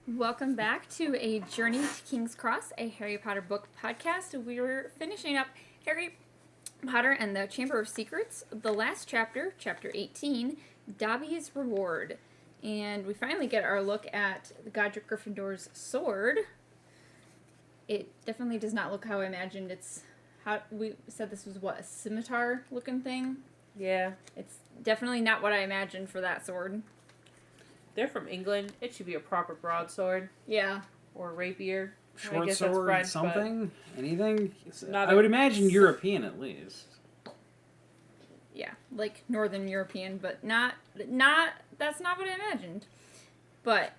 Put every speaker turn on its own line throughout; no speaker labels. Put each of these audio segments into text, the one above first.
Welcome back to A Journey to King's Cross, a Harry Potter book podcast. We're finishing up Harry Potter and the Chamber of Secrets, the last chapter, chapter 18, Dobby's Reward. And we finally get our look at Godric Gryffindor's sword. It definitely does not look how I imagined. It's how we said this was a scimitar looking thing.
Yeah.
It's definitely not what I imagined for that sword.
They're from England. It should be a proper broadsword.
Yeah.
Or rapier.
Short sword, French, something? Anything?
I
would imagine European at least.
Yeah, like Northern European, but not that's not what I imagined. But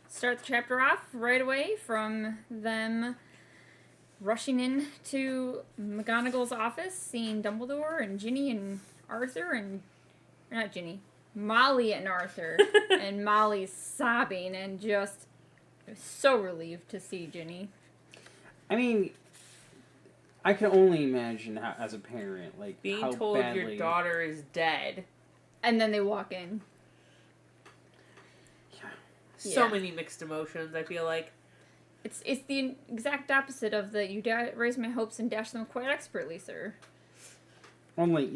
start the chapter off right away from them rushing in to McGonagall's office, seeing Dumbledore and Ginny and Arthur and not Ginny, Molly and Arthur, and Molly's sobbing and just so relieved to see Ginny.
I mean, I can only imagine how, as a parent, like
being
how
told
badly...
your daughter is dead.
And then they walk in.
Yeah.
So many mixed emotions, I feel like.
It's the exact opposite of the you raise my hopes and dash them quite expertly, sir.
Only,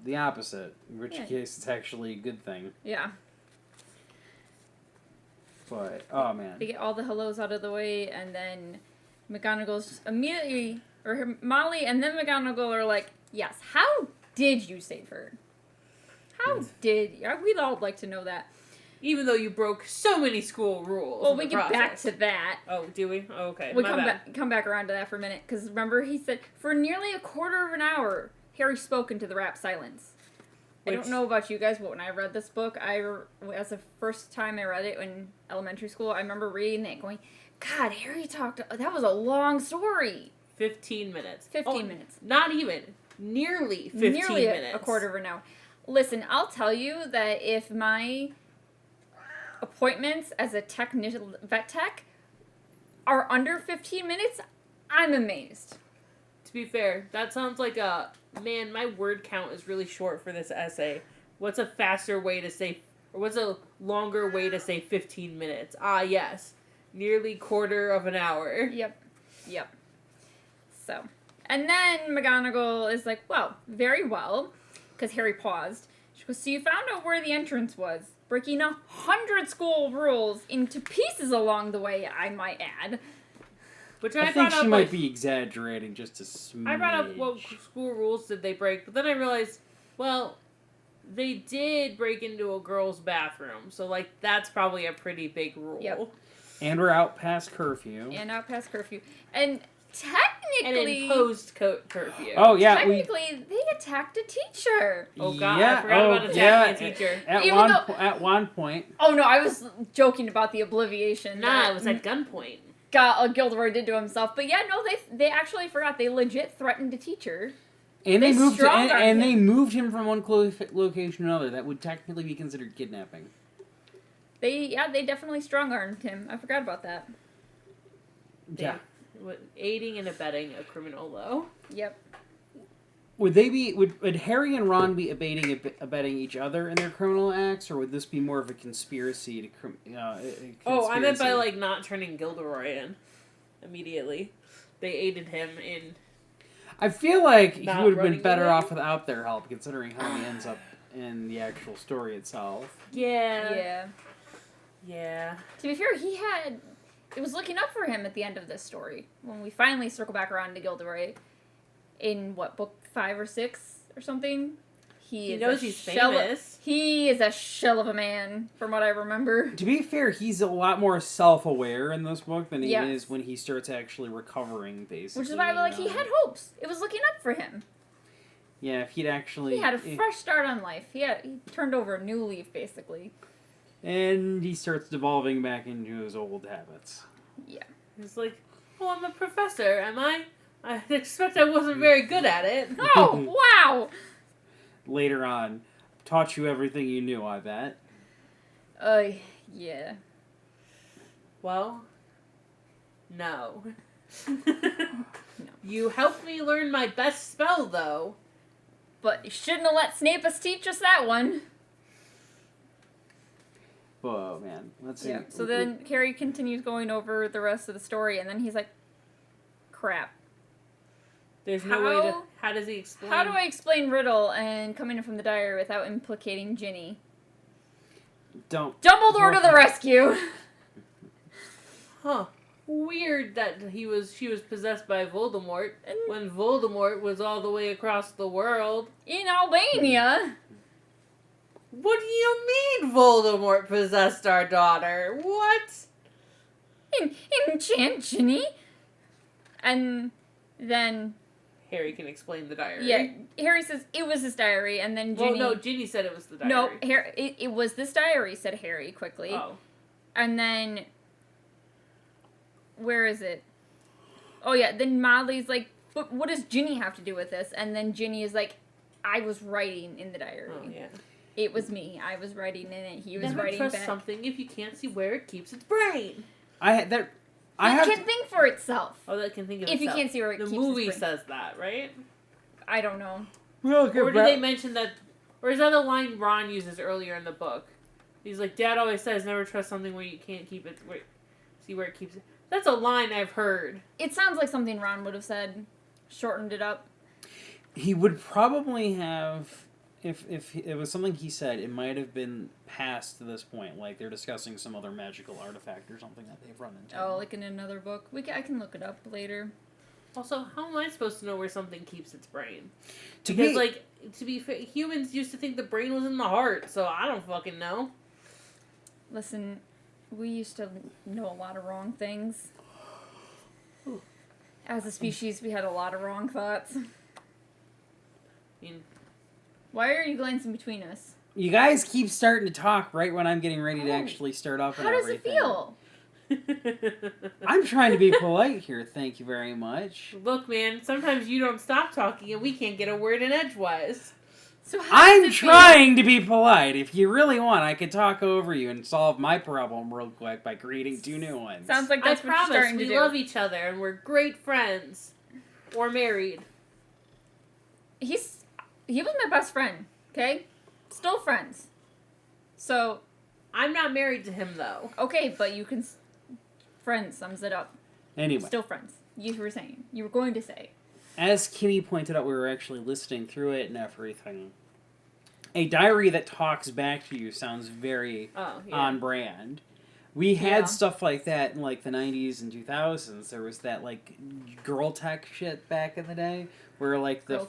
the opposite. In which case, it's actually a good thing.
Yeah.
But, oh man.
They get all the hellos out of the way, and then McGonagall's immediately, or Molly and then McGonagall are like, yes, how did you save her? How did, we'd all like to know that.
Even though you broke so many school rules.
Well, we get back to that.
Oh, do we? Oh, okay.
We come back around to that for a minute, because remember he said, for nearly a quarter of an hour, Harry spoke into the rapt silence. I don't know about you guys, but when I read this book, as the first time I read it in elementary school, I remember reading it going, God, Harry talked, that was a long story.
15 minutes.
15 minutes.
Not even. Nearly 15 minutes.
A quarter of an hour. Listen, I'll tell you that if my appointments as a vet tech are under 15 minutes, I'm amazed.
To be fair, that sounds like man, my word count is really short for this essay. What's a faster way to say, or what's a longer way to say 15 minutes? Ah, yes. Nearly quarter of an hour.
Yep. So, and then McGonagall is like, well, very well, because Harry paused. She goes, so you found out where the entrance was, breaking 100 school rules into pieces along the way, I might add.
Which
I think she might be exaggerating just a smidge.
I brought up what school rules did they break, but then I realized, well, they did break into a girl's bathroom, so, that's probably a pretty big rule.
Yep.
And we're out past curfew.
And technically...
And imposed curfew.
Oh, yeah.
Technically, they attacked a teacher.
Oh, God, I forgot about attacking a teacher.
At one point.
Oh, no, I was joking about the obliviation.
Nah, it was at gunpoint.
Gilderoy did to himself. But yeah, no, they actually forgot. They legit threatened a teacher.
And they moved him from one location to another. That would technically be considered kidnapping.
They definitely strong-armed him. I forgot about that.
Yeah.
Aiding and abetting a criminal, though.
Yep.
Would Harry and Ron be abetting each other in their criminal acts, or would this be more of a conspiracy to
Oh, I meant by not turning Gilderoy in immediately. They aided him in.
I feel like he would have been better off without their help, considering how he ends up in the actual story itself.
Yeah.
To be fair, it was looking up for him at the end of this story when we finally circle back around to Gilderoy. In book 5 or 6 or something? He knows he's famous. He is a shell of a man, from what I remember.
To be fair, he's a lot more self-aware in this book than he is when he starts actually recovering, basically.
Which is why he had hopes. It was looking up for him.
Yeah, if he'd actually...
He had a fresh start on life. He turned over a new leaf, basically.
And he starts devolving back into his old habits.
Yeah.
He's like, oh, I'm a professor, am I? I expect I wasn't very good at it.
Oh, wow!
Later on. Taught you everything you knew, I bet.
Yeah.
Well, no. You helped me learn my best spell, though.
But you shouldn't have let Snapeus teach us that one.
Oh, man. Let's see.
Yeah. So then Harry continues going over the rest of the story, and then he's like, crap.
There's no way to... How does he explain...
How do I explain Riddle and coming in from the diary without implicating Ginny? Dumbledore to the rescue!
Huh. Weird that she was possessed by Voldemort when Voldemort was all the way across the world.
In Albania!
What do you mean Voldemort possessed our daughter? What?
Enchant Ginny? And then...
Harry can explain the diary.
Yeah, Harry says it was his diary, and then Ginny...
Well, no, Ginny said it was the diary.
No, it was this diary, said Harry quickly.
Oh.
And then... Where is it? Oh, yeah, then Molly's like, but what does Ginny have to do with this? And then Ginny is like, I was writing in the diary.
Oh, yeah.
It was me. I was writing in it. He was
Never
writing
trust
back.
something if you can't see where it keeps its brain.
It can think for itself.
Oh, that can think of
if
itself.
you can't see where it keeps
The
its brain.
movie says that, right?
I don't know.
Or did they mention that... Or is that a line Ron uses earlier in the book? He's like, Dad always says, never trust something where you can't keep it... see where it keeps it. That's a line I've heard.
It sounds like something Ron would have said. Shortened it up.
He would probably have... If it was something he said, it might have been past to this point. Like, they're discussing some other magical artifact or something that they've run into.
Oh, like in another book? I can look it up later.
Also, how am I supposed to know where something keeps its brain?
To
be fair, humans used to think the brain was in the heart, so I don't fucking know.
Listen, we used to know a lot of wrong things. As a species, we had a lot of wrong thoughts. Why are you glancing between us?
You guys keep starting to talk right when I'm getting ready to actually start up and everything.
How does it feel?
I'm trying to be polite here, thank you very much.
Look, man, sometimes you don't stop talking and we can't get a word in edgewise.
So
I'm trying to be polite. If you really want, I could talk over you and solve my problem real quick by creating 2 new ones.
Sounds like that's what you're starting to do.
We love each other and we're great friends. Or married.
He was my best friend, okay? Still friends. So...
I'm not married to him, though.
Okay, but you can... Friends sums it up.
Anyway.
Still friends. You were saying. You were going to say.
As Kimmy pointed out, we were actually listening through it and everything. A diary that talks back to you sounds very on brand. We had stuff like that in, like, the 90s and 2000s. There was that, like, girl tech shit back in the day. Where, like, the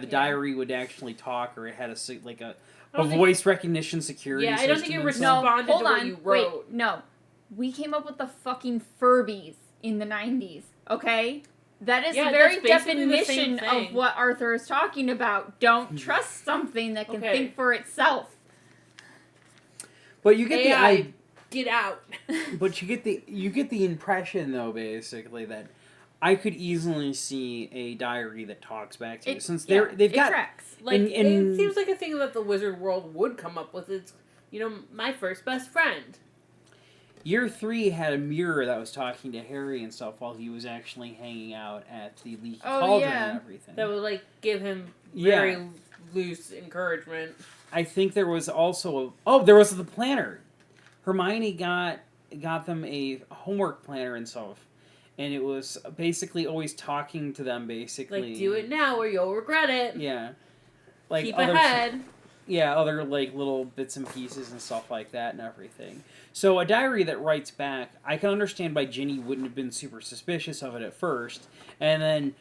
diary would actually talk, or it had a voice recognition security system.
I don't think it responded to what you wrote.
Wait, no. We came up with the fucking Furbies in the 90s, okay? That is the very definition of what Arthur is talking about. Don't trust something that can think for itself.
But you get
AI, get out.
But you get the impression, though, basically, that I could easily see a diary that talks back to you, since they've got
tracks.
Like it seems like a thing that the wizard world would come up with. It's my first best friend.
Year 3 had a mirror that was talking to Harry and stuff while he was actually hanging out at the Leaky Cauldron and everything.
That would give him very loose encouragement.
I think there was also there was the planner. Hermione got them a homework planner and stuff. And it was basically always talking to them, basically.
Like, do it now or you'll regret it.
Yeah. Like
keep ahead.
Yeah, other, little bits and pieces and stuff like that and everything. So a diary that writes back, I can understand why Ginny wouldn't have been super suspicious of it at first. And then,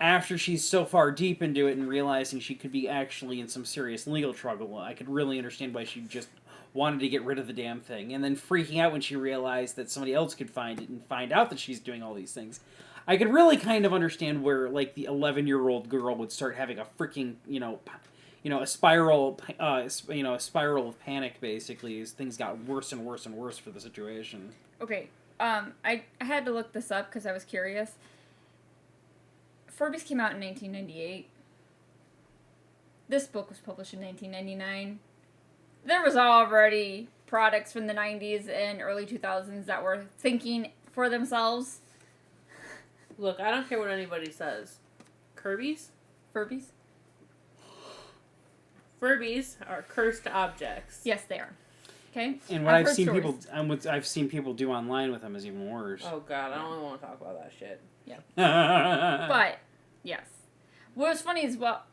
after she's so far deep into it and realizing she could be actually in some serious legal trouble, I could really understand why she just wanted to get rid of the damn thing, and then freaking out when she realized that somebody else could find it and find out that she's doing all these things. I could really kind of understand where, the 11-year-old girl would start having a freaking, a spiral, a spiral of panic, basically, as things got worse and worse and worse for the situation.
Okay, I had to look this up because I was curious. Furbies came out in 1998. This book was published in 1999. There was already products from the 90s and early 2000s that were thinking for themselves.
Look, I don't care what anybody says. Kirby's?
Furbies?
Furbies are cursed objects.
Yes, they are. Okay.
And what I've
heard
seen
stories.
people and what I've seen people do online with them is even worse.
Oh god, I don't want to talk about that shit.
But yes, what was funny is while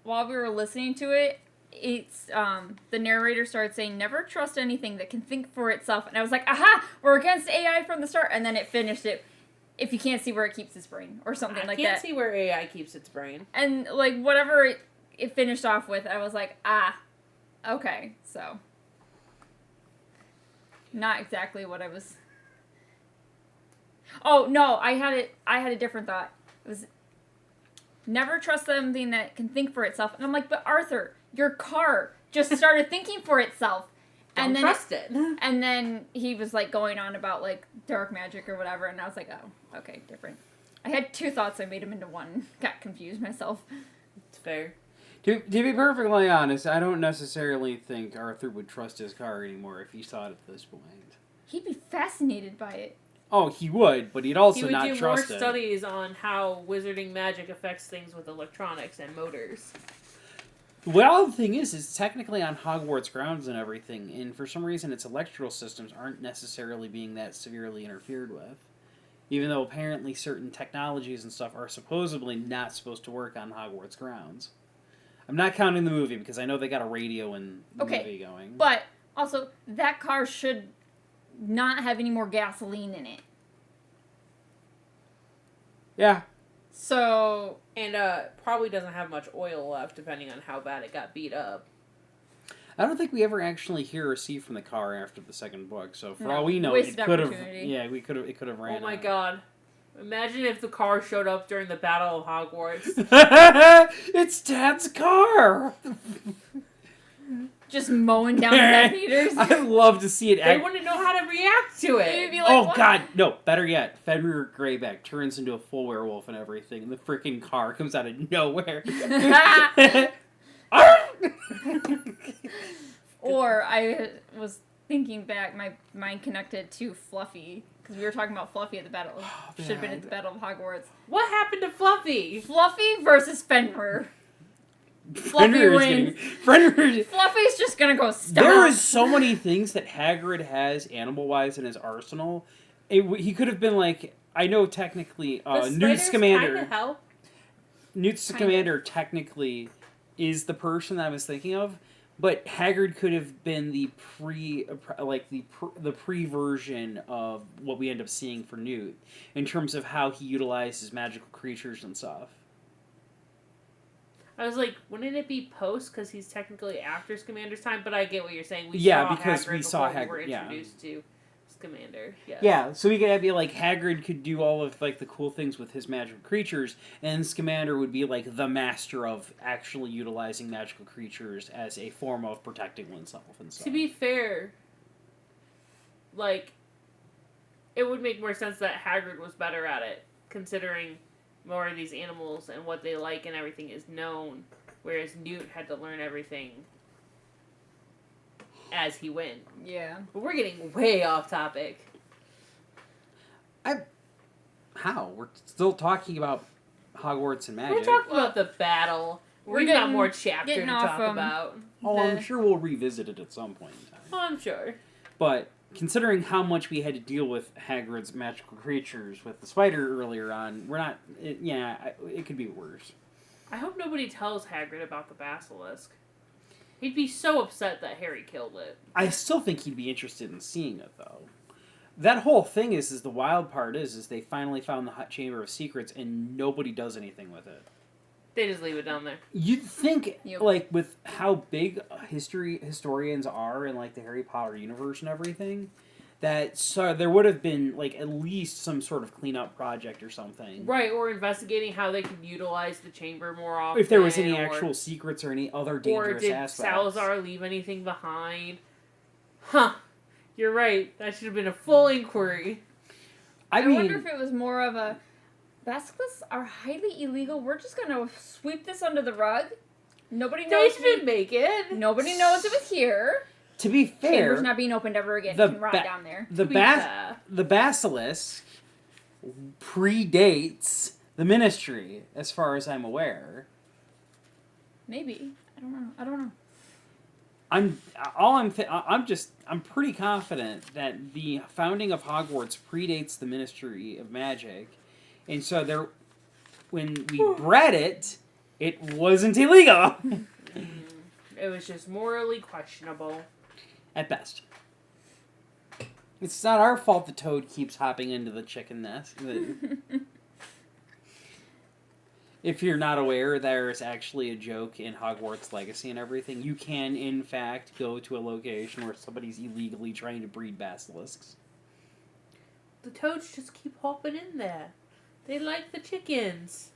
we were listening to it, it's the narrator started saying, "Never trust anything that can think for itself," and I was like, "Aha! We're against AI from the start." And then it finished it. If you can't see where it keeps its brain, or something like that.
I can't see where AI keeps its brain.
And like whatever it finished off with, I was like, okay, so not exactly what I was. Oh no, I had a different thought. It was never trust something that can think for itself. And I'm like, but Arthur, your car just started thinking for itself.
Don't trust it.
And then he was like going on about like dark magic or whatever, and I was like, oh, okay, different. I had two thoughts, I made them into one. Got confused myself.
It's fair.
To be perfectly honest, I don't necessarily think Arthur would trust his car anymore if he saw it at this point.
He'd be fascinated by it.
Oh, he would, but he'd also not
He would do
trust
more
it.
studies on how wizarding magic affects things with electronics and motors.
Well, the thing is, it's technically on Hogwarts grounds and everything, and for some reason its electrical systems aren't necessarily being that severely interfered with. Even though apparently certain technologies and stuff are supposedly not supposed to work on Hogwarts grounds. I'm not counting the movie, because I know they got a radio in the movie going.
But, also, that car should not have any more gasoline in it.
Yeah.
So...
And probably doesn't have much oil left, depending on how bad it got beat up.
I don't think we ever actually hear or see from the car after the second book, so for all we know,
wasted
it could have.
opportunity.
Yeah, it could have ran.
Oh my
out.
god. Imagine if the car showed up during the Battle of Hogwarts.
It's Dad's car!
Just mowing down Death Eaters.
I'd love to see it.
They wouldn't know how to react to
They'd
it.
be like,
Oh
what?
god, no, better yet, Fenrir Greyback turns into a full werewolf and everything, and the freaking car comes out of nowhere.
Or I was thinking back, my mind connected to Fluffy, because we were talking about Fluffy at the battle. Should have been at the Battle of Hogwarts.
What happened to Fluffy?
Fluffy versus Fenrir. Fluffy wins. Fluffy's just gonna go stop.
There is so many things that Hagrid has animal-wise in his arsenal. He could have been like, I know technically, Newt Scamander. Newt Scamander technically is the person I was thinking of, but Hagrid could have been the pre-version of what we end up seeing for Newt in terms of how he utilizes magical creatures and stuff.
I was like, wouldn't it be post? Because he's technically after Scamander's time, but I get what you're saying.
Because we saw
before
Hagrid.
We were
Yeah.
introduced to Scamander. Yes.
Yeah, so we could have like Hagrid could do all of like the cool things with his magical creatures, and Scamander would be like the master of actually utilizing magical creatures as a form of protecting oneself and stuff.
To be fair, like, it would make more sense that Hagrid was better at it, considering more of these animals and what they like and everything is known, whereas Newt had to learn everything as he went.
Yeah.
But we're getting way off topic.
How? We're still talking about Hogwarts and magic.
We're talking about the battle. We've got more chapter to talk about.
I'm sure we'll revisit it at some point in time.
Oh, I'm sure.
But considering how much we had to deal with Hagrid's magical creatures with the spider earlier on, we're not... it could be worse.
I hope nobody tells Hagrid about the basilisk. He'd be so upset that Harry killed it.
I still think he'd be interested in seeing it, though. That whole thing is the wild part is they finally found the Chamber of Secrets and nobody does anything with it.
They just leave it down there.
You'd think,
Yep.
like, with how big historians are in, like, the Harry Potter universe and everything, that there would have been, like, at least some sort of cleanup project or something.
Right, or investigating how they could utilize the chamber more often.
If there was any actual secrets or any other dangerous aspects.
Or did Salazar leave anything behind? Huh. You're right. That should have been a full inquiry.
I wonder if it was more of a... Basilisks are highly illegal. We're just gonna sweep this under the rug. Nobody knows.
They didn't make it.
Nobody knows it was here.
To be fair,
Chamber's not being opened ever again. You can rot down there.
The basilisk predates the Ministry, as far as I'm aware.
Maybe. I don't know.
I'm pretty confident that the founding of Hogwarts predates the Ministry of Magic, and so when we bred it, it wasn't illegal
It was just morally questionable.
at best. It's not our fault the toad keeps hopping into the chicken nest. If you're not aware, there's actually a joke in Hogwarts Legacy and everything. You can, in fact, go to a location where somebody's illegally trying to breed basilisks.
The toads just keep hopping in there. They like the chickens.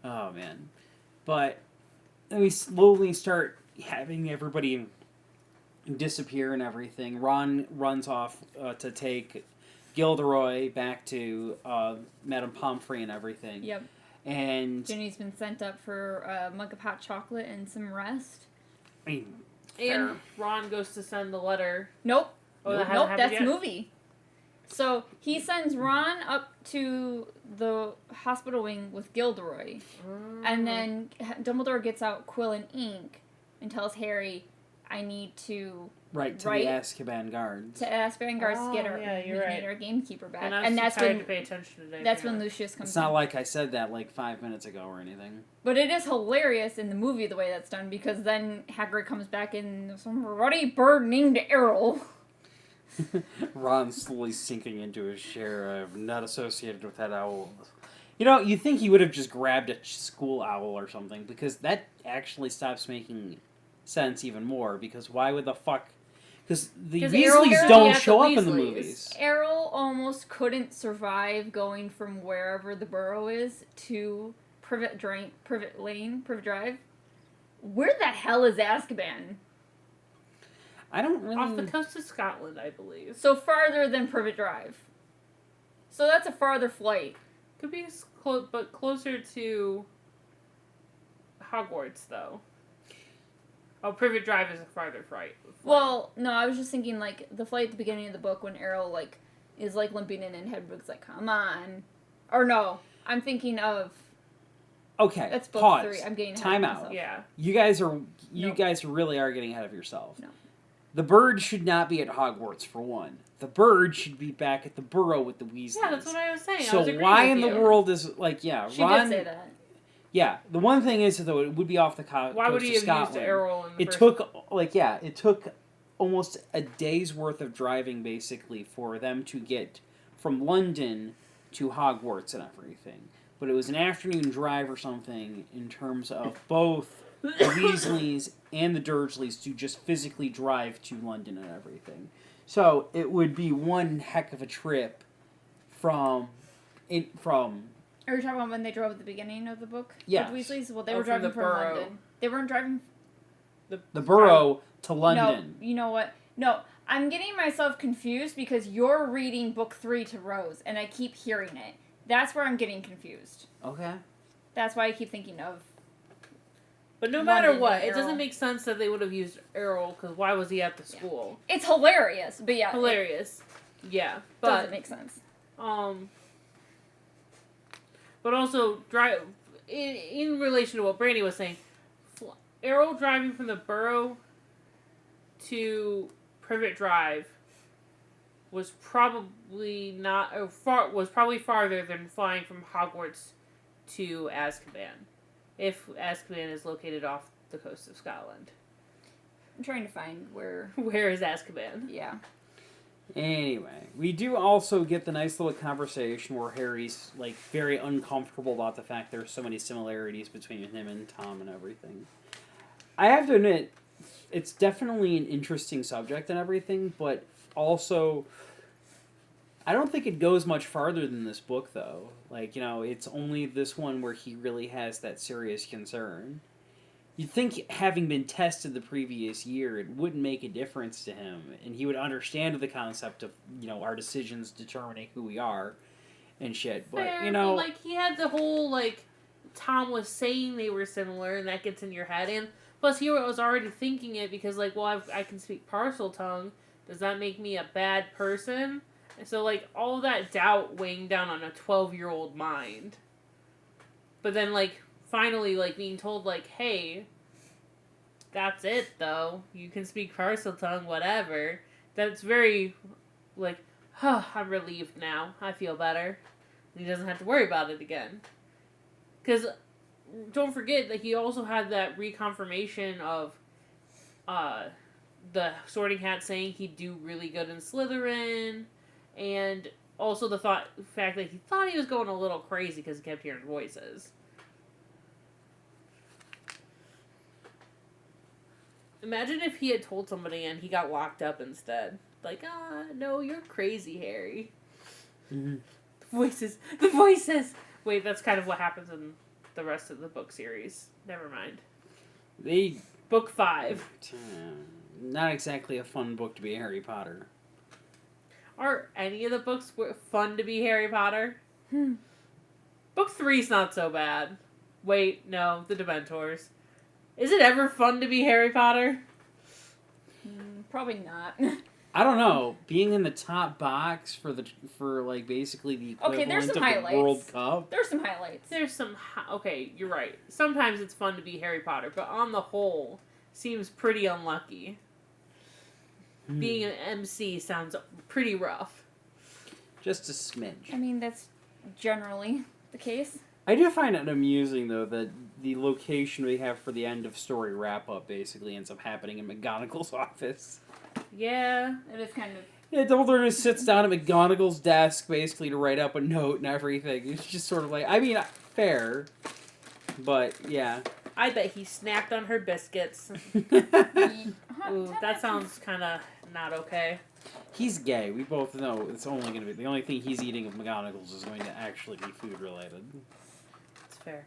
Oh, man. But then we slowly start having everybody disappear and everything. Ron runs off to take Gilderoy back to Madame Pomfrey and everything.
Yep.
And
Ginny's been sent up for a mug of hot chocolate and some rest.
I mean,
And Ron goes to send the letter.
Nope.
Oh, that hasn't
Nope,
happened
that's
yet?
movie. So he sends Ron up to the hospital wing with Gilderoy. And then Dumbledore gets out quill and ink and tells Harry, I need to
right to
Right.
the Azkaban guards.
to ask Vanguards to get our,
yeah, you're
we
right.
need our gamekeeper back.
And I was
And
too
that's
tired
when
to pay attention today.
that's when
apparently.
Lucius comes
It's not
in.
like I said that like 5 minutes ago or anything.
But it is hilarious in the movie the way that's done, because then Hagrid comes back in some ruddy bird named Errol.
Ron's slowly sinking into his chair. I'm not associated with that owl. You know, you think he would have just grabbed a school owl or something, because that actually stops making sense even more, because why would the fuck... Because the
'Cause Errol
Weasleys
Harry
don't
at the
show up in the
Weasleys.
movies.
Errol almost couldn't survive going from wherever the burrow is to Privet Drive. Where the hell is Azkaban?
I don't really...
Off the coast of Scotland, I believe.
So farther than Privet Drive. So that's a farther flight.
Could be but closer to Hogwarts, though. Oh, Privet Drive is a farther flight.
Well, no, I was just thinking, like, the flight at the beginning of the book when Errol, like, is, like, limping in and Hedwig's like, come on. Or no, I'm thinking of...
Okay,
That's book
pause.
3. I'm getting ahead
Time
of
out.
myself.
Yeah.
You guys are... You
Nope.
guys really are getting ahead of yourself.
No.
The bird should not be at Hogwarts, for one. The bird should be back at the burrow with the Weasleys.
Yeah, that's what I was saying. I
So
was agreeing
why
with
in the
you.
world is, like, yeah,
She
Ron...
did say that.
Yeah, the one thing is, though, it would be off the
Why would
coast
he
of
have
Scotland.
used Errol in the
It
first
took, like, yeah, it took almost a day's worth of driving, basically, for them to get from London to Hogwarts and everything. But it was an afternoon drive or something in terms of both the Weasleys and the Dursleys to just physically drive to London and everything. So it would be one heck of a trip from...
Are you talking about when they drove at the beginning of the book?
Yes.
The Weasleys? Well, they
Oh,
were
from
driving
the
from
burrow.
London. They weren't driving...
the burrow to London.
No, you know what? No, I'm getting myself confused because you're reading book 3 to Rose, and I keep hearing it. That's where I'm getting confused.
Okay.
That's why I keep thinking of...
But no matter
London
what,
and
it
Errol.
doesn't make sense that they would have used Errol, because why was he at the school?
It's hilarious, but yeah.
Hilarious. Yeah.
It
But,
doesn't make sense.
but also, in relation to what Brandy was saying, Errol driving from the burrow to Privet Drive was probably farther than flying from Hogwarts to Azkaban, if Azkaban is located off the coast of Scotland.
I'm trying to find where...
Where is Azkaban?
Yeah.
Anyway, we do also get the nice little conversation where Harry's, like, very uncomfortable about the fact there's so many similarities between him and Tom and everything. I have to admit, it's definitely an interesting subject and everything, but also, I don't think it goes much farther than this book, though. Like, you know, it's only this one where he really has that serious concern. You'd think, having been tested the previous year, it wouldn't make a difference to him, and he would understand the concept of, you know, our decisions determining who we are and shit. But,
Fair,
you know...
but, like, he had the whole, like, Tom was saying they were similar, and that gets in your head, and plus he was already thinking it because, like, well, I can speak parcel tongue. Does that make me a bad person? And so, like, all that doubt weighing down on a 12-year-old mind. But then, like, finally, like, being told, like, hey, that's it, though. You can speak Parseltongue, whatever. That's very, like, I'm relieved now. I feel better. And he doesn't have to worry about it again. Because, don't forget that he also had that reconfirmation of the Sorting Hat saying he'd do really good in Slytherin, and also the fact that he thought he was going a little crazy because he kept hearing voices. Imagine if he had told somebody and he got locked up instead. Like, no, you're crazy, Harry.
Mm-hmm.
The voices! Wait, that's kind of what happens in the rest of the book series. Never mind. Book 5.
Not exactly a fun book to be Harry Potter.
Are any of the books fun to be Harry Potter? Book 3's not so bad. Wait, no, the Dementors. Is it ever fun to be Harry Potter?
Probably not.
I don't know. Being in the top box for basically the equivalent
there's some
of
highlights.
the World Cup.
There's some highlights.
Okay, you're right. Sometimes it's fun to be Harry Potter, but on the whole, seems pretty unlucky. Being an MC sounds pretty rough.
Just a smidge.
I mean, that's generally the case.
I do find it amusing, though, that the location we have for the end of story wrap-up basically ends up happening in McGonagall's office.
Yeah.
It is kind of...
Yeah, Dumbledore just sits down at McGonagall's desk, basically, to write up a note and everything. It's just sort of like... I mean, fair. But, yeah.
I bet he snacked on her biscuits. Ooh, that sounds kind of not okay.
He's gay. We both know it's only going to be... The only thing he's eating of McGonagall's is going to actually be food-related.
It's fair.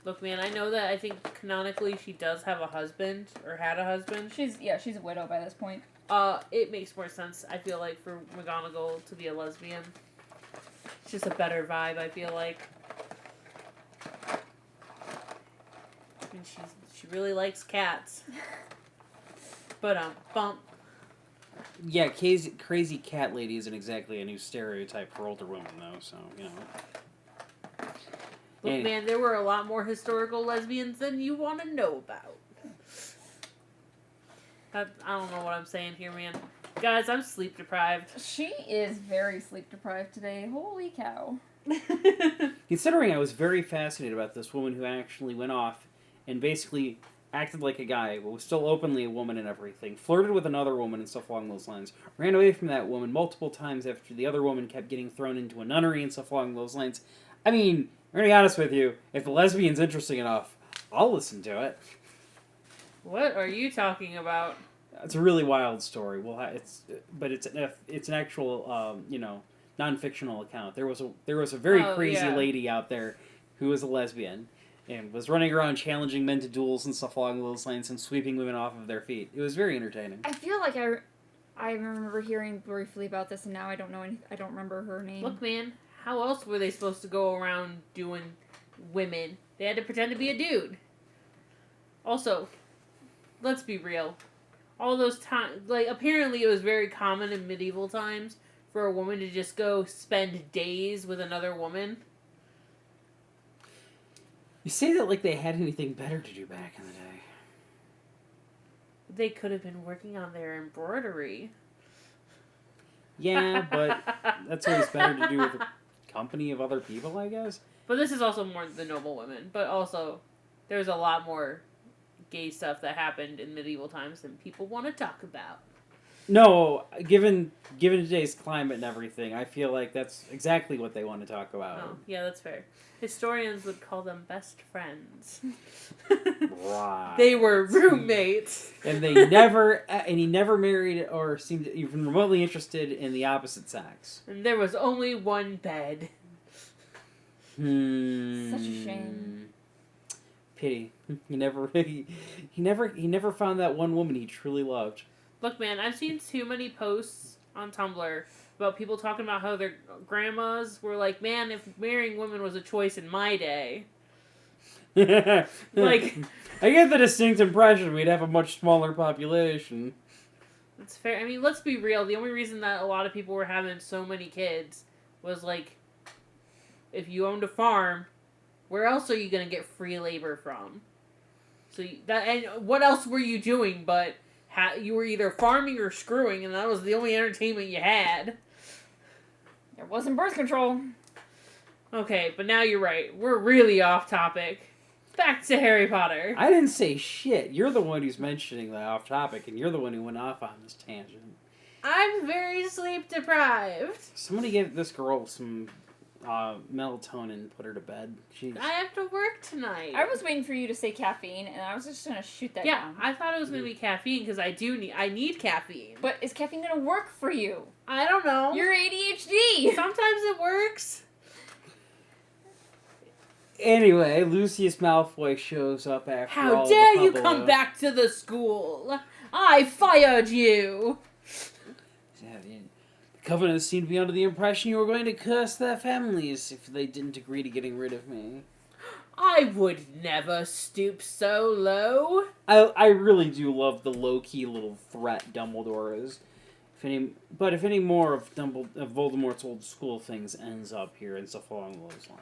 Look, man, I know that I think canonically she does have a husband, or had a husband.
She's a widow by this point.
It makes more sense, I feel like, for McGonagall to be a lesbian. It's just a better vibe, I feel like. I mean, she really likes cats. But, bump.
Yeah, crazy cat lady isn't exactly a new stereotype for older women, though, so, you know.
Look, man, there were a lot more historical lesbians than you want to know about. I don't know what I'm saying here, man. Guys, I'm sleep deprived.
She is very sleep deprived today. Holy cow.
Considering I was very fascinated about this woman who actually went off and basically acted like a guy, but was still openly a woman and everything, flirted with another woman and stuff along those lines, ran away from that woman multiple times after the other woman kept getting thrown into a nunnery and stuff along those lines. I mean... I'm going to be honest with you, if the lesbian's interesting enough, I'll listen to it.
What are you talking about?
It's a really wild story. It's an actual, non-fictional account. There was a very crazy lady out there who was a lesbian and was running around challenging men to duels and stuff along those lines and sweeping women off of their feet. It was very entertaining.
I feel like I remember hearing briefly about this, and now I don't know I don't remember her name.
Look, man. How else were they supposed to go around doing women? They had to pretend to be a dude. Also, let's be real. All those times, apparently it was very common in medieval times for a woman to just go spend days with another woman.
You say that like they had anything better to do back in the day.
They could have been working on their embroidery.
Yeah, but that's always better to do with the company of other people, I guess.
But this is also more the noble women. But also, there's a lot more gay stuff that happened in medieval times than people want to talk about.
No, given today's climate and everything, I feel like that's exactly what they want to talk about.
Oh, yeah, that's fair. Historians would call them best friends.
Right.
They were roommates.
And he never married or seemed even remotely interested in the opposite sex.
And there was only one bed.
Such a shame.
Pity. He never found that one woman he truly loved.
Look, man, I've seen too many posts on Tumblr about people talking about how their grandmas were like, man, if marrying women was a choice in my day. Like,
I get the distinct impression we'd have a much smaller population.
That's fair. I mean, let's be real. The only reason that a lot of people were having so many kids was, like, if you owned a farm, where else are you going to get free labor from? So and what else were you doing? But you were either farming or screwing, and that was the only entertainment you had.
There wasn't birth control.
Okay, but now you're right. We're really off topic. Back to Harry Potter.
I didn't say shit. You're the one who's mentioning the off topic, and you're the one who went off on this tangent.
I'm very sleep deprived.
Somebody give this girl some melatonin and put her to bed. Jeez.
I have to work tonight.
I was waiting for you to say caffeine, and I was just gonna shoot that
Yeah,
down.
I thought it was gonna be caffeine because I need caffeine.
But is caffeine gonna work for you?
I don't know.
You're ADHD.
Sometimes it works.
Anyway, Lucius Malfoy shows up after
How
all
dare
the
you
hubbub.
come back to the school? I fired you.
Yeah, the Covenant seemed to be under the impression you were going to curse their families if they didn't agree to getting rid of me.
I would never stoop so low.
I really do love the low-key little threat Dumbledore is. If any more of Voldemort's old school things ends up here and stuff along those lines.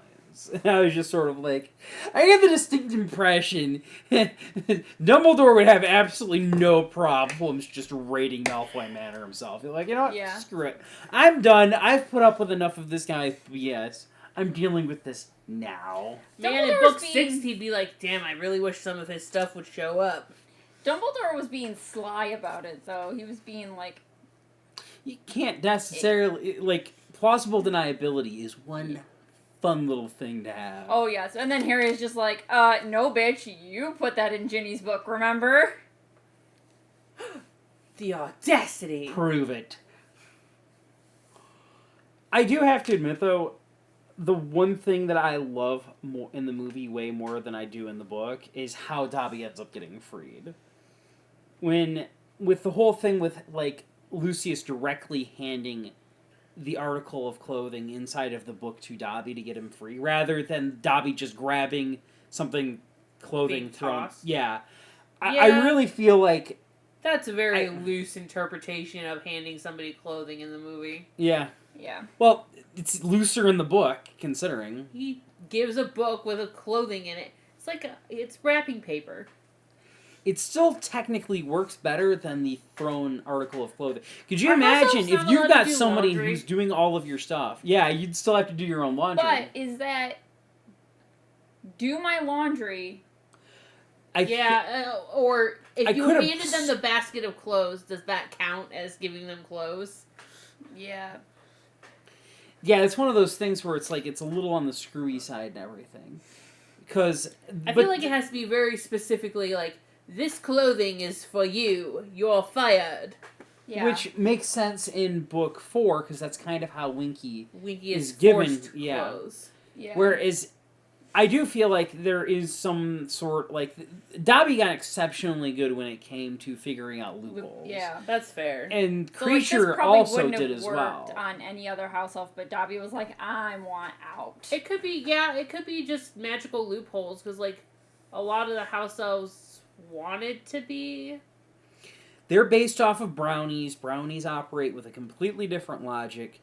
I was just sort of like, I get the distinct impression Dumbledore would have absolutely no problems just raiding Malfoy Manor himself. You're like, you know what?
Yeah.
Screw it. I'm done. I've put up with enough of this guy's BS. I'm dealing with this now.
Man, in
Dumbledore's
book 6,
being-
he'd be like, damn, I really wish some of his stuff would show up.
Dumbledore was being sly about it, though. He was being like...
You can't necessarily, like, plausible deniability is one fun little thing to have.
Oh, yes. And then Harry is just like, no, bitch, you put that in Ginny's book, remember?
The audacity.
Prove it. I do have to admit, though, the one thing that I love more in the movie way more than I do in the book is how Dobby ends up getting freed. With the whole thing with, like, Lucius directly handing the article of clothing inside of the book to Dobby to get him free, rather than Dobby just grabbing something clothing
Being
from...
tossed.
Yeah. I
Yeah.
really feel like...
That's a very loose interpretation of handing somebody clothing in the movie.
Yeah.
Yeah.
Well, it's looser in the book, considering.
He gives a book with a clothing in it. It's wrapping paper.
It still technically works better than the thrown article of clothing. Could you
Are
imagine
households
if
not
you've
allowed to
got
do
somebody
laundry?
who's doing all of your stuff? Yeah, you'd still have to do your own laundry.
But is that... Do my laundry...
Or
I
if you
could've-
handed them the basket of clothes, does that count as giving them clothes?
Yeah.
Yeah, it's one of those things where it's like it's a little on the screwy side and everything. Because
I feel like it has to be very specifically like, this clothing is for you. You're fired.
Yeah.
Which makes sense in book 4, because that's kind of how Winky
Winky
is
is
given,
forced
yeah.
clothes.
Yeah.
Whereas, I do feel like there is some sort, like, Dobby got exceptionally good when it came to figuring out loopholes.
Yeah.
That's fair.
And
So, like, this
Creature
probably
also
wouldn't
did
have
as
worked
well.
on any other house elf, but Dobby was like, I want out.
It could be just magical loopholes, because, like, a lot of the house elves wanted to be.
They're based off of brownies. Brownies operate with a completely different logic.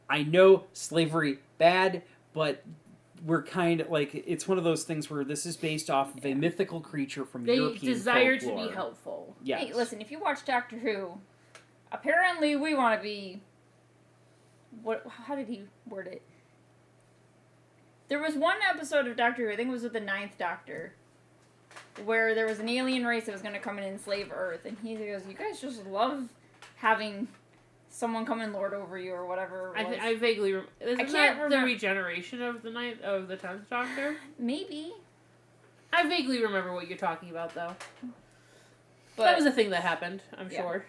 I know slavery bad, but we're kind of like, it's one of those things where this is based off of a mythical creature from
They
European
desire
folklore.
to be helpful.
Yes.
Hey, listen, if you watch Doctor Who, apparently we want to be... How did he word it? There was one episode of Doctor Who, I think it was with the 9th Doctor, where there was an alien race that was going to come and enslave Earth, and he goes, you guys just love having someone come and lord over you or whatever it was.
I vaguely isn't
can't
that the
remember-
regeneration of the 10th Doctor?
Maybe.
I vaguely remember what you're talking about, though.
But
That was a thing that happened, I'm
Yeah.
sure.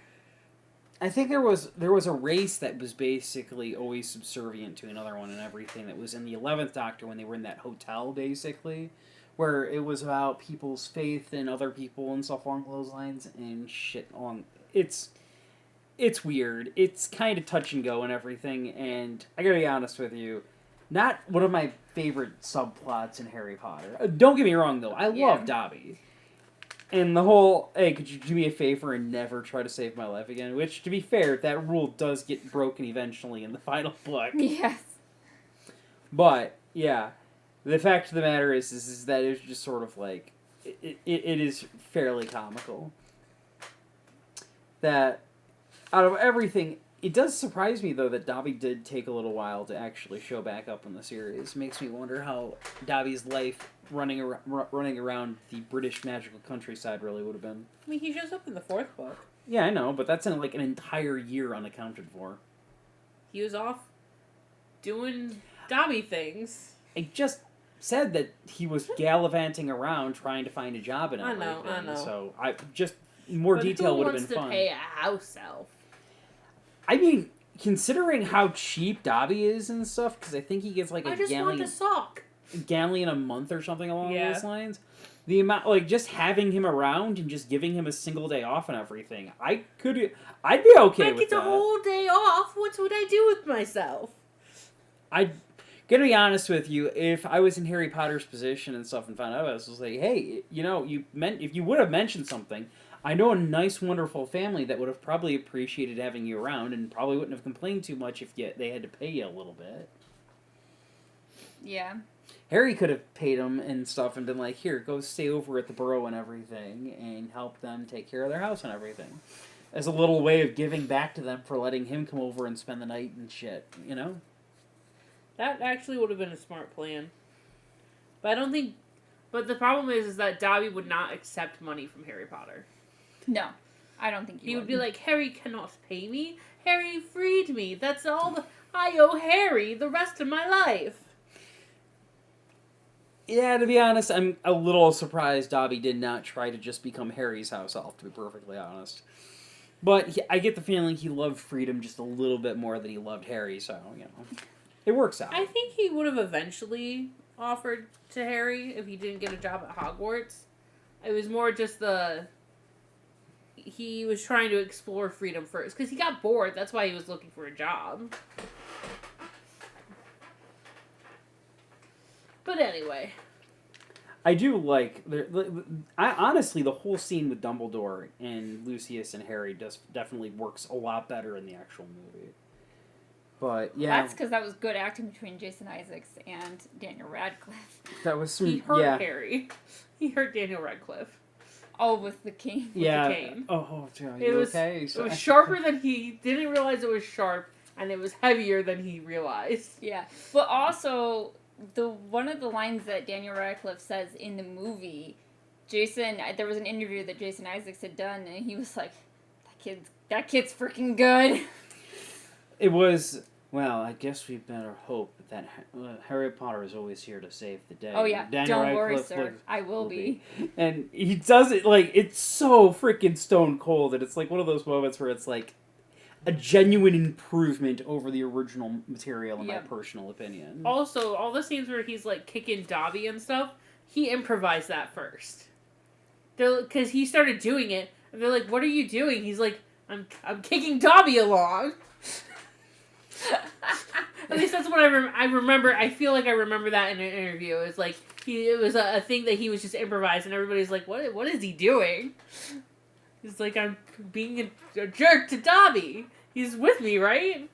I think there was a race that was basically always subservient to another one and everything that was in the 11th Doctor when they were in that hotel, basically, where it was about people's faith in other people and stuff along those lines and shit on... It's weird. It's kind of touch and go and everything, and I gotta be honest with you, not one of my favorite subplots in Harry Potter. Don't get me wrong, though. I
Yeah.
love Dobby. And the whole, hey, could you do me a favor and never try to save my life again? Which, to be fair, that rule does get broken eventually in the final book.
Yes.
But, yeah, the fact of the matter is that it's just sort of like, it is fairly comical. That out of everything, it does surprise me though that Dobby did take a little while to actually show back up in the series. Makes me wonder how Dobby's life running around the British magical countryside really would have been.
I mean, he shows up in the 4th book.
Yeah, I know, but that's in like an entire year unaccounted for.
He was off doing Dobby things.
I just said that he was gallivanting around trying to find a job and everything.
I know.
So I just more
But
detail would have been
who
fun.
wants to pay a house elf?
I mean, considering how cheap Dobby is and stuff, because I think he gets like
I just want a sock.
galleon a month or something along
Yeah.
those lines. The amount, like, just having him around and just giving him a single day off and everything, I'd be okay
I
with
get
that.
the whole day off. What would I do with myself?
I'd gonna be honest with you, if I was in Harry Potter's position and stuff and found out, I was like, hey, you know, if you would have mentioned something, I know a nice, wonderful family that would have probably appreciated having you around and probably wouldn't have complained too much if they had to pay you a little bit.
Yeah.
Harry could have paid him and stuff and been like, here, go stay over at the Burrow and everything and help them take care of their house and everything. As a little way of giving back to them for letting him come over and spend the night and shit, you know?
That actually would have been a smart plan. But I don't think... But the problem is that Dobby would not accept money from Harry Potter.
No. I don't think
He would be like, Harry cannot pay me. Harry freed me. That's all I owe Harry the rest of my life.
Yeah, to be honest, I'm a little surprised Dobby did not try to just become Harry's house elf, to be perfectly honest. But I get the feeling he loved freedom just a little bit more than he loved Harry, so, you know, it works out.
I think he would have eventually offered to Harry if he didn't get a job at Hogwarts. It was more just he was trying to explore freedom first, because he got bored. That's why he was looking for a job. But anyway.
I do like... honestly, the whole scene with Dumbledore and Lucius and Harry definitely works a lot better in the actual movie. But, yeah.
That's because that was good acting between Jason Isaacs and Daniel Radcliffe.
That was some...
He hurt Harry. He hurt Daniel Radcliffe.
Oh, with the cane.
Yeah.
The cane.
Oh, Joe,
It was,
okay?
it was sharper than he didn't realize it was sharp, and it was heavier than he realized.
Yeah. But also... one of the lines that Daniel Radcliffe says in the movie, there was an interview that Jason Isaacs had done, and he was like, that kid's freaking good.
It was, well, I guess we better hope that Harry Potter is always here to save the day.
Oh yeah,
Daniel
don't worry,
Radcliffe
sir, I will be.
And he does it, like, it's so freaking stone cold, and it's like one of those moments where it's like, a genuine improvement over the original material, in my personal opinion.
Also, all the scenes where he's like kicking Dobby and stuff, he improvised that first. Because he started doing it, and they're like, "What are you doing?" He's like, "I'm kicking Dobby along." At least that's what I remember. I feel like I remember that in an interview. It's like it was a thing that he was just improvising. And everybody's like, "What is he doing?" He's like, I'm being a jerk to Dobby. He's with me, right?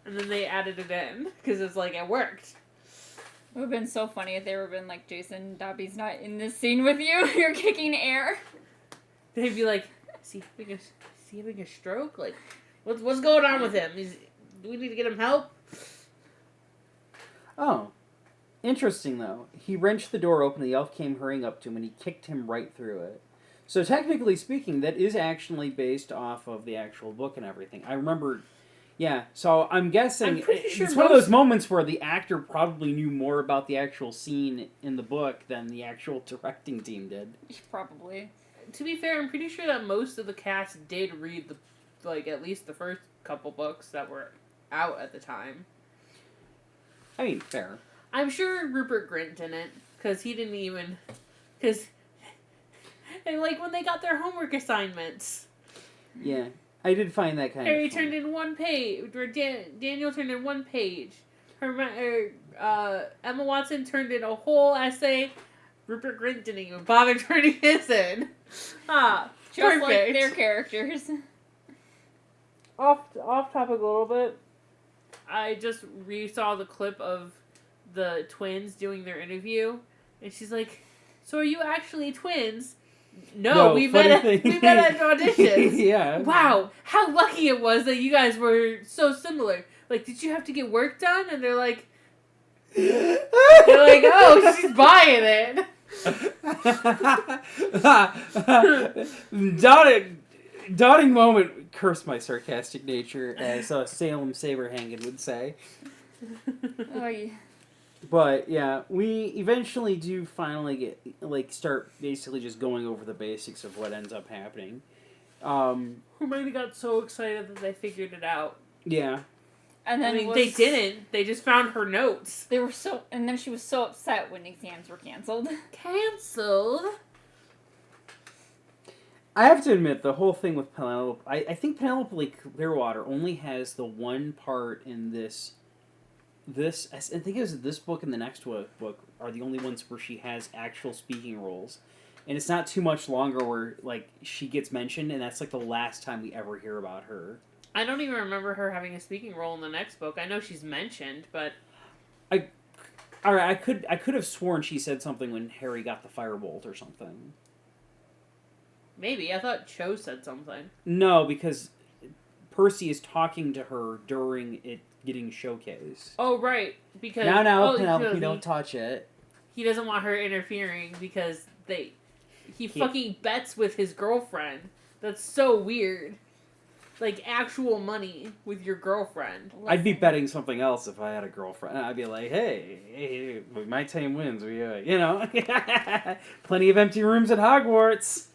And then they added it in, because it's like, it worked.
It would have been so funny if they would have been like, Jason, Dobby's not in this scene with you. You're kicking air.
They'd be like, is he having a stroke? Like, what's going on with him? Do we need to get him help?
Oh. Interesting, though. He wrenched the door open, the elf came hurrying up to him, and he kicked him right through it. So technically speaking, that is actually based off of the actual book and everything. I remember, yeah, so I'm guessing
Sure
it's one of those moments where the actor probably knew more about the actual scene in the book than the actual directing team did.
Probably.
To be fair, I'm pretty sure that most of the cast did read at least the first couple books that were out at the time.
I mean, fair.
I'm sure Rupert Grint didn't, because he didn't even... Because... And like when they got their homework assignments.
Yeah, I did find that kind
Harry
of funny.
turned in one page, or Daniel turned in one page. Emma Watson turned in a whole essay. Rupert Grint didn't even bother turning his in.
Just
perfect.
like their characters.
Off topic a little bit. I just re-saw the clip of the twins doing their interview, and she's like, So are you actually twins? No, we
funny
met
thing.
at auditions.
Yeah.
Wow, how lucky it was that you guys were so similar. Like, did you have to get work done? And they're like, oh, she's buying
it. Dawning moment, curse my sarcastic nature, as Salem Saberhagen would say.
Oh, yeah.
But yeah, we eventually do finally start basically just going over the basics of what ends up happening.
Hermione got so excited that they figured it out.
Yeah.
And then
they didn't. They just found her notes.
And then she was so upset when exams were canceled.
Canceled? I
have to admit, the whole thing with Penelope, I think Penelope Clearwater only has the one part in this, I think it was this book and the next book are the only ones where she has actual speaking roles. And it's not too much longer where, she gets mentioned, and that's, the last time we ever hear about her.
I don't even remember her having a speaking role in the next book. I know she's mentioned, but
I could have sworn she said something when Harry got the firebolt or something.
Maybe. I thought Cho said something.
No, because Percy is talking to her during it getting showcased.
Oh, right. Because
Penelope, don't touch it.
He doesn't want her interfering because he fucking bets with his girlfriend. That's so weird. Actual money with your girlfriend.
I'd be betting something else if I had a girlfriend. I'd be like, hey, my team wins. We, plenty of empty rooms at Hogwarts.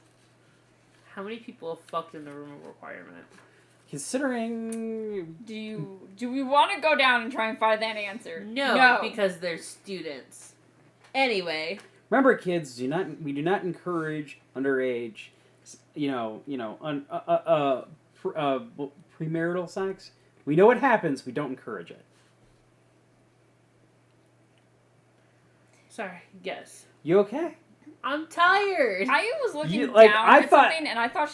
How many people have fucked in the room of requirement?
Considering...
Do we want to go down and try and find that answer?
No. Because they're students. Anyway.
Remember, kids, we do not encourage underage, premarital sex. We know what happens. We don't encourage it.
Sorry. Yes.
You okay?
I'm tired.
I was looking down at something, and I thought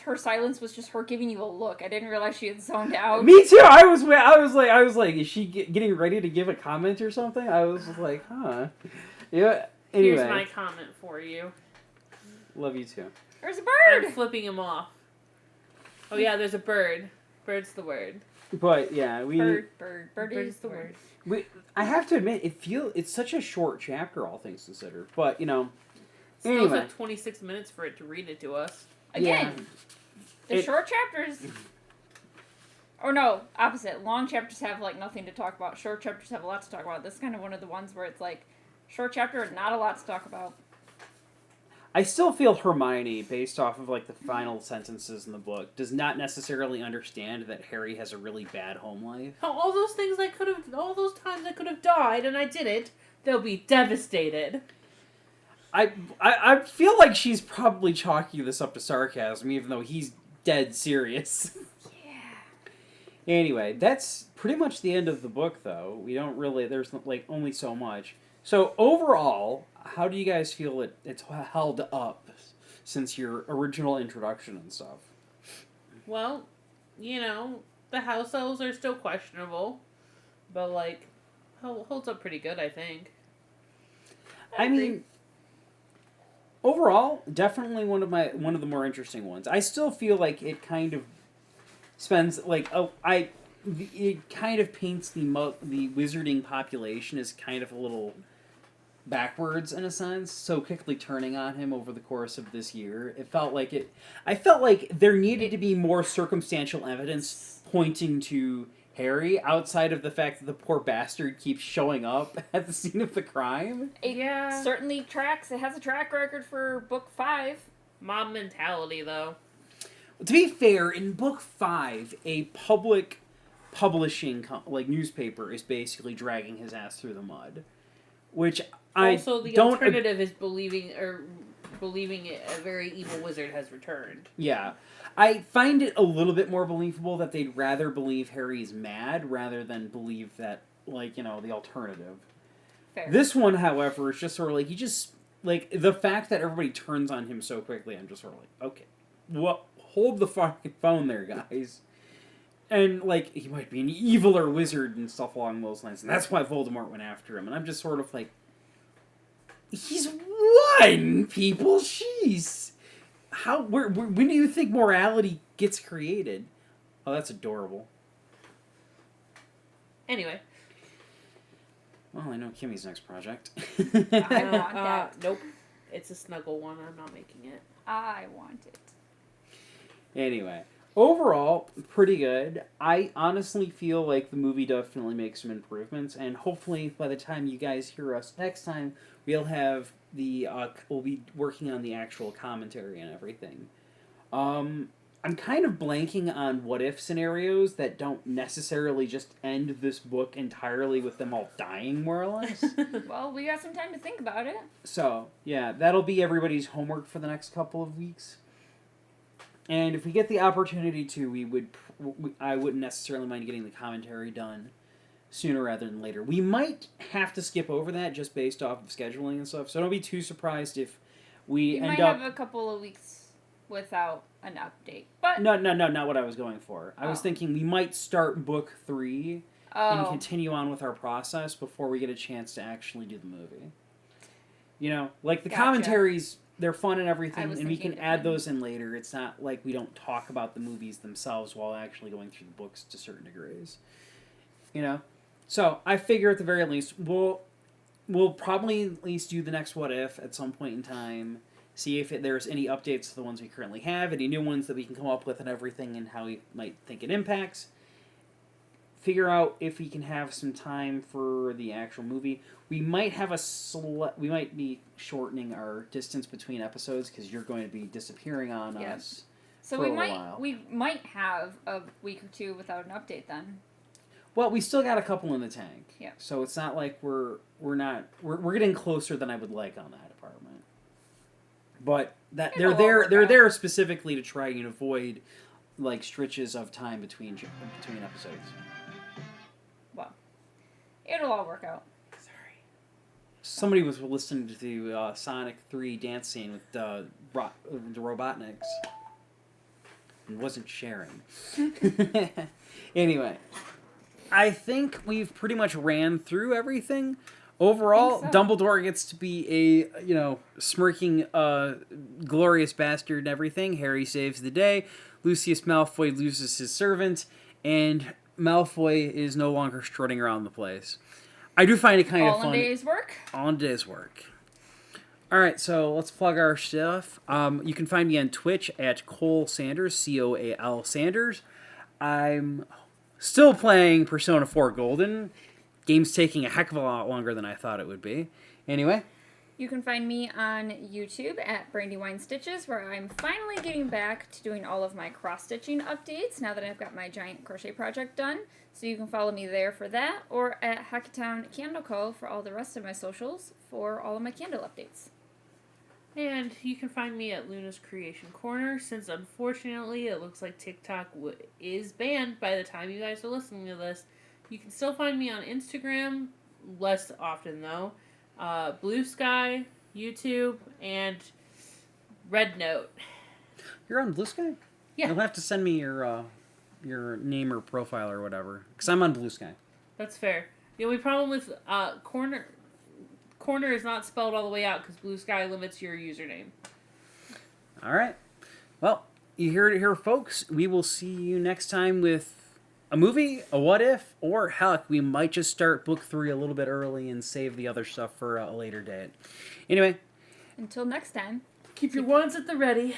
her silence was just her giving you a look. I didn't realize she had zoned out.
Me too. I was like, is she getting ready to give a comment or something? I was like, huh. Yeah. Anyway.
Here's my comment for you.
Love you too.
There's a bird.
I'm flipping him off. Oh yeah, there's a bird. Bird's the word.
But yeah,
bird
is the word.
I have to admit, it's such a short chapter, all things considered. But
Still took 26 minutes for it to read it to us.
Again, short chapters. Or no, opposite. Long chapters have nothing to talk about. Short chapters have a lot to talk about. This is kind of one of the ones where it's short chapter, not a lot to talk about.
I still feel Hermione, based off of the final sentences in the book, does not necessarily understand that Harry has a really bad home life.
All those times I could have died and I didn't, they'll be devastated.
I feel like she's probably chalking this up to sarcasm, even though he's dead serious.
Yeah.
Anyway, that's pretty much the end of the book, though. We don't really, there's only so much. So overall, how do you guys feel it's held up since your original introduction and stuff?
Well, the house elves are still questionable, but holds up pretty good, I think.
I mean, overall, definitely one of the more interesting ones. I still feel like it kind of spends it kind of paints the wizarding population as kind of a little backwards in a sense, so quickly turning on him over the course of this year. I felt like there needed to be more circumstantial evidence pointing to Harry outside of the fact that the poor bastard keeps showing up at the scene of the crime.
It certainly tracks. It has a track record for book 5.
Mob mentality, though.
To be fair, in book 5, a public publishing newspaper is basically dragging his ass through the mud, which
the alternative is believing a very evil wizard has returned.
Yeah. I find it a little bit more believable that they'd rather believe Harry's mad rather than believe that, the alternative.
Fair.
This one, however, is just sort of he just, the fact that everybody turns on him so quickly, I'm just sort of okay, well, hold the fucking phone there, guys. And, he might be an eviler wizard and stuff along those lines, and that's why Voldemort went after him, and I'm just sort of He's one, people. Jeez. When do you think morality gets created? Oh, that's adorable.
Anyway.
Well, I know Kimmy's next project.
I want that.
Nope. It's a snuggle one. I'm not making it.
I want it.
Anyway, overall, pretty good. I honestly feel like the movie definitely makes some improvements, and hopefully by the time you guys hear us next time, we'll be working on the actual commentary and everything. I'm kind of blanking on what-if scenarios that don't necessarily just end this book entirely with them all dying, more or less.
Well, we got some time to think about it.
So, yeah, that'll be everybody's homework for the next couple of weeks. And if we get the opportunity to, I wouldn't necessarily mind getting the commentary done sooner rather than later. We might have to skip over that just based off of scheduling and stuff, so don't be too surprised if we end
might
up...
have a couple of weeks without an update. But
No, not what I was going for. I was thinking we might start book 3 and continue on with our process before we get a chance to actually do the movie. You know, like the commentaries, they're fun and everything, and we can add those in later. It's not like we don't talk about the movies themselves while actually going through the books to certain degrees. You know? So, I figure at the very least, we'll probably at least do the next What If at some point in time. See if there's any updates to the ones we currently have, any new ones that we can come up with and everything, and how we might think it impacts. Figure out if we can have some time for the actual movie. We might have we might be shortening our distance between episodes because you're going to be disappearing on us.
So
for
we
a
might
while.
we might have a week or two without an update then.
Well, we still got a couple in the tank.
Yeah.
So it's not like we're getting closer than I would like on that department. But that they're there specifically to try and avoid like stretches of time between episodes.
Well, it'll all work out.
Sorry. Somebody was listening to the Sonic 3 dance scene with the Robotniks and wasn't sharing. Anyway, I think we've pretty much ran through everything. Overall, Dumbledore gets to be a, smirking, glorious bastard and everything. Harry saves the day. Lucius Malfoy loses his servant. And Malfoy is no longer strutting around the place. I do find it kind of fun.
All in a day's work?
All in a day's work. Alright, so let's plug our stuff. You can find me on Twitch at Cole Sanders, Coal Sanders. I'm still playing Persona 4 Golden. Game's taking a heck of a lot longer than I thought it would be. Anyway.
You can find me on YouTube at Brandywine Stitches, where I'm finally getting back to doing all of my cross-stitching updates now that I've got my giant crochet project done. So you can follow me there for that, or at Hackathon Candle Co. for all the rest of my socials for all of my candle updates.
And you can find me at Luna's Creation Corner, since unfortunately it looks like TikTok is banned by the time you guys are listening to this. You can still find me on Instagram, less often though, Blue Sky, YouTube, and Red Note.
You're on Blue Sky?
Yeah.
You'll have to send me your name or profile or whatever, because I'm on Blue Sky.
That's fair. The only problem with corner is not spelled all the way out because Blue Sky limits your username.
All right. Well, you heard it here, folks. We will see you next time with a movie, a what if, or heck, we might just start book 3 a little bit early and save the other stuff for a later date. Anyway.
Until next time.
Keep your wands at the ready.